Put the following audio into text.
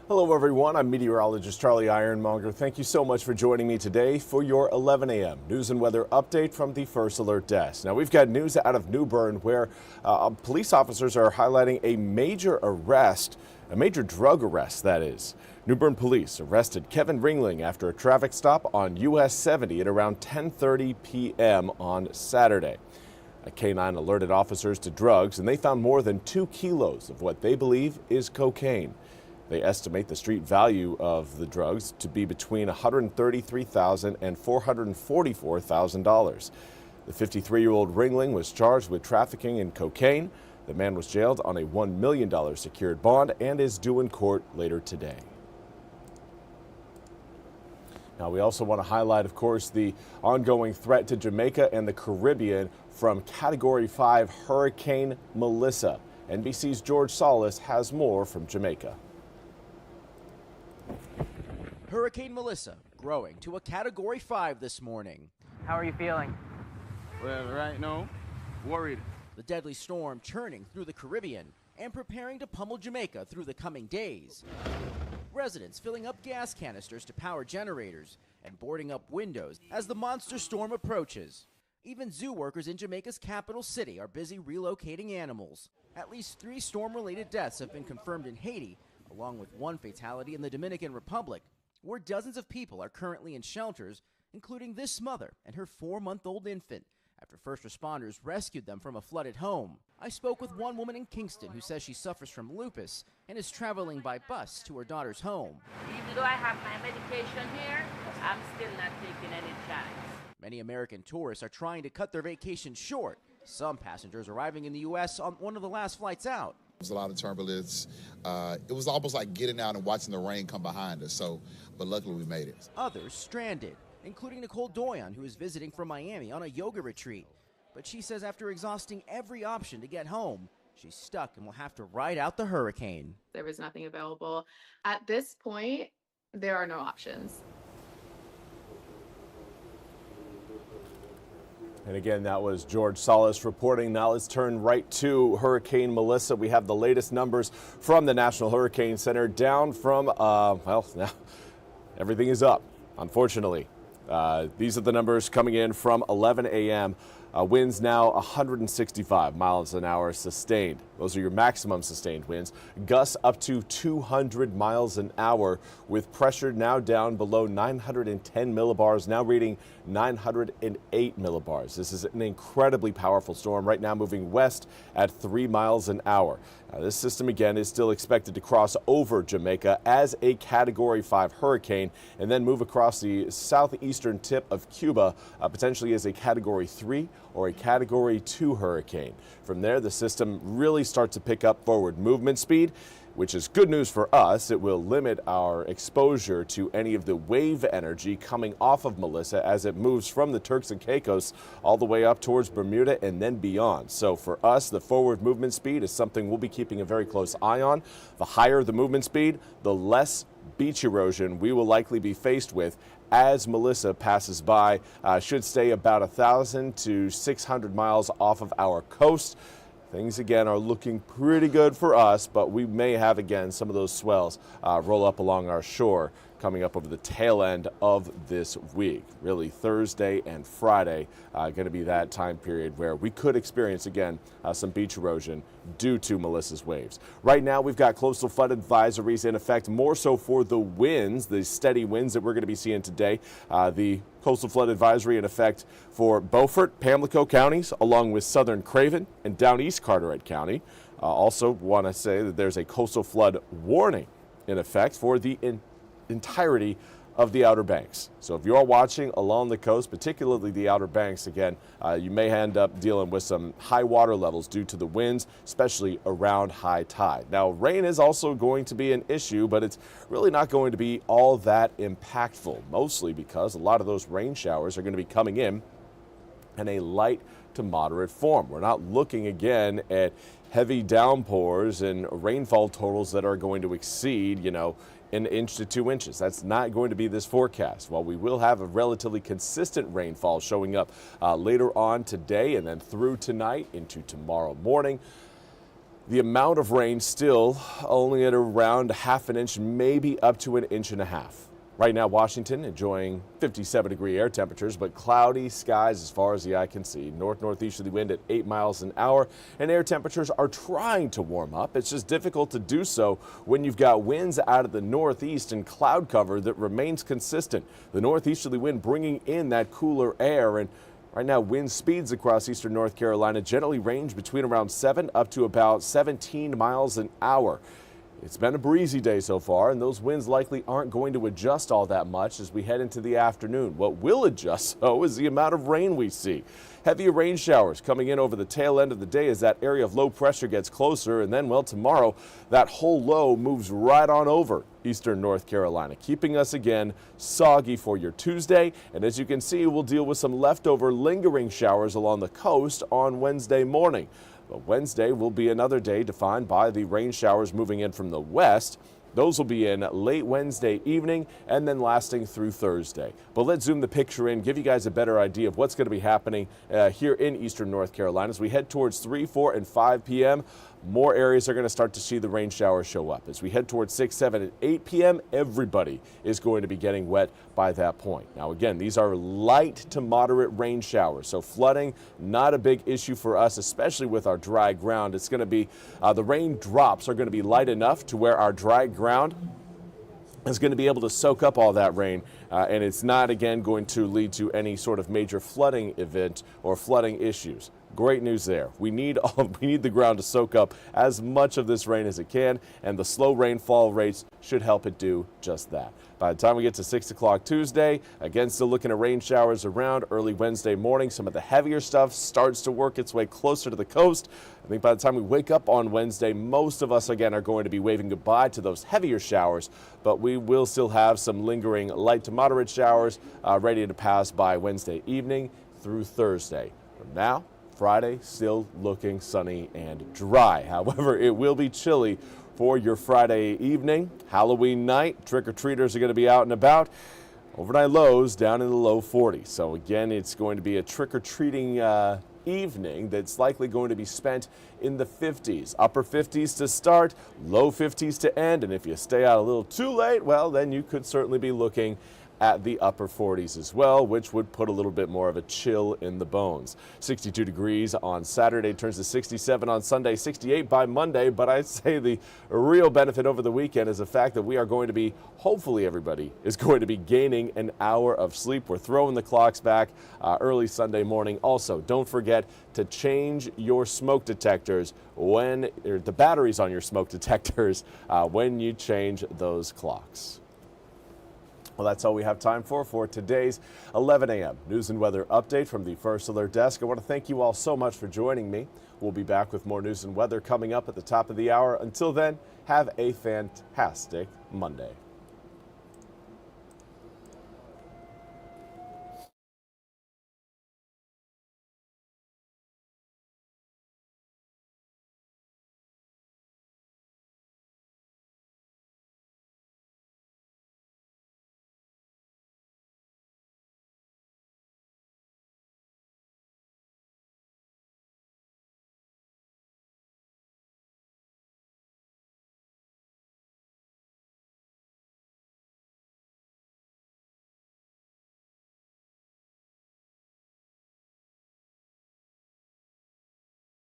Hello everyone, I'm Meteorologist Charlie Ironmonger. Thank you so much for joining me today for your 11 a.m. news and weather update from the First Alert Desk. Now we've got news out of New Bern where police officers are highlighting a major arrest, a major drug arrest that is. New Bern police arrested Kevin Ringling after a traffic stop on US 70 at around 10:30 p.m. on Saturday. A K-9 alerted officers to drugs and they found more than 2 kilos of what they believe is cocaine. They estimate the street value of the drugs to be between $133,000 and $444,000. The 53-year-old Ringling was charged with trafficking in cocaine. The man was jailed on a $1 million secured bond and is due in court later today. Now, we also want to highlight, of course, the ongoing threat to Jamaica and the Caribbean from Category 5 Hurricane Melissa. NBC's George Salas has more from Jamaica. Hurricane Melissa growing to a Category 5 this morning. How are you feeling? Well, right now, worried. The deadly storm churning through the Caribbean and preparing to pummel Jamaica through the coming days. Residents filling up gas canisters to power generators and boarding up windows as the monster storm approaches. Even zoo workers in Jamaica's capital city are busy relocating animals. At least 3 storm-related deaths have been confirmed in Haiti, along with 1 fatality in the Dominican Republic, where dozens of people are currently in shelters, including this mother and her 4-month-old infant, after first responders rescued them from a flooded home. I spoke with one woman in Kingston who says she suffers from lupus and is traveling by bus to her daughter's home. Even though I have my medication here, I'm still not taking any chance. Many American tourists are trying to cut their vacation short. Some passengers arriving in the U.S. on one of the last flights out. There was a lot of turbulence. It was almost like getting out and watching the rain come behind us, but luckily we made it. Others stranded, including Nicole Doyon, who is visiting from Miami on a yoga retreat. But she says after exhausting every option to get home, she's stuck and will have to ride out the hurricane. There was nothing available. At this point, there are no options. And again, that was George Salas reporting. Now let's turn right to Hurricane Melissa. We have the latest numbers from the National Hurricane Center down from, well, now everything is up, unfortunately. These are the numbers coming in from 11 a.m. Winds now 165 miles an hour sustained. Those are your maximum sustained winds. Gusts up to 200 miles an hour with pressure now down below 910 millibars, now reading 908 millibars. This is an incredibly powerful storm right now moving west at 3 miles an hour. Now, this system again is still expected to cross over Jamaica as a Category 5 hurricane and then move across the southeastern tip of Cuba, potentially as a Category 3 or a Category 2 hurricane. From there, the system really starts to pick up forward movement speed, which is good news for us. It will limit our exposure to any of the wave energy coming off of Melissa as it moves from the Turks and Caicos all the way up towards Bermuda and then beyond. So for us, the forward movement speed is something we'll be keeping a very close eye on. The higher the movement speed, the less beach erosion we will likely be faced with as Melissa passes by. Should stay about 1,000 to 600 miles off of our coast. Things again are looking pretty good for us, but we may have again some of those swells roll up along our shore coming up over the tail end of this week. Really Thursday and Friday going to be that time period where we could experience again some beach erosion due to Melissa's waves. Right now we've got coastal flood advisories in effect, more so for the winds, the steady winds that we're going to be seeing today. The coastal flood advisory in effect for Beaufort, Pamlico counties, along with southern Craven and down east Carteret County. Also want to say that there's a coastal flood warning in effect for the entirety of the Outer Banks. So if you're watching along the coast, particularly the Outer Banks, again, you may end up dealing with some high water levels due to the winds, especially around high tide. Now, rain is also going to be an issue, but it's really not going to be all that impactful, mostly because a lot of those rain showers are going to be coming in a light to moderate form. We're not looking again at heavy downpours and rainfall totals that are going to exceed, an inch to 2 inches. That's not going to be this forecast. While we will have a relatively consistent rainfall showing up later on today and then through tonight into tomorrow morning, The amount of rain still only at around half an inch, maybe up to an inch and a half. Right now, Washington enjoying 57-degree air temperatures, but cloudy skies as far as the eye can see. Northeasterly wind at 8 miles an hour, and air temperatures are trying to warm up. It's just difficult to do so when you've got winds out of the northeast and cloud cover that remains consistent. The northeasterly wind bringing in that cooler air, and right now, wind speeds across eastern North Carolina generally range between around 7 up to about 17 miles an hour. It's been a breezy day so far, and those winds likely aren't going to adjust all that much as we head into the afternoon. What will adjust, though, is the amount of rain we see. Heavier rain showers coming in over the tail end of the day as that area of low pressure gets closer, and then, well, tomorrow that whole low moves right on over eastern North Carolina, keeping us again soggy for your Tuesday. And as you can see, we'll deal with some leftover lingering showers along the coast on Wednesday morning. But Wednesday will be another day defined by the rain showers moving in from the west. Those will be in late Wednesday evening and then lasting through Thursday. But let's zoom the picture in, give you guys a better idea of what's going to be happening here in eastern North Carolina. As we head towards 3, 4, and 5 p.m., more areas are going to start to see the rain showers show up. As we head towards 6, 7, and 8 p.m., everybody is going to be getting wet by that point. Now, again, these are light to moderate rain showers, so flooding, not a big issue for us, especially with our dry ground. It's going to be, the rain drops are going to be light enough to where our dry ground is going to be able to soak up all that rain, and it's not, again, going to lead to any sort of major flooding event or flooding issues. Great news there. We need the ground to soak up as much of this rain as it can, and the slow rainfall rates should help it do just that. By the time we get to 6 o'clock Tuesday, again, still looking at rain showers around early Wednesday morning. Some of the heavier stuff starts to work its way closer to the coast. I think by the time we wake up on Wednesday, most of us, again, are going to be waving goodbye to those heavier showers, but we will still have some lingering light to moderate showers ready to pass by Wednesday evening through Thursday. From now, Friday, still looking sunny and dry. However, it will be chilly for your Friday evening. Halloween night, trick-or-treaters are going to be out and about. Overnight lows down in the low 40s. So again, it's going to be a trick-or-treating evening that's likely going to be spent in the 50s. Upper 50s to start, low 50s to end. And if you stay out a little too late, well, then you could certainly be looking at the upper 40s as well, which would put a little bit more of a chill in the bones. 62 degrees on Saturday, turns to 67 on Sunday, 68 by Monday. But I'd say the real benefit over the weekend is the fact that we are going to be, hopefully everybody is going to be gaining an hour of sleep. We're throwing the clocks back early Sunday morning. Also, don't forget to change your smoke detectors when, or the batteries on your smoke detectors when you change those clocks. Well, that's all we have time for today's 11 a.m. News and weather update from the First Alert Desk. I want to thank you all so much for joining me. We'll be back with more news and weather coming up at the top of the hour. Until then, have a fantastic Monday.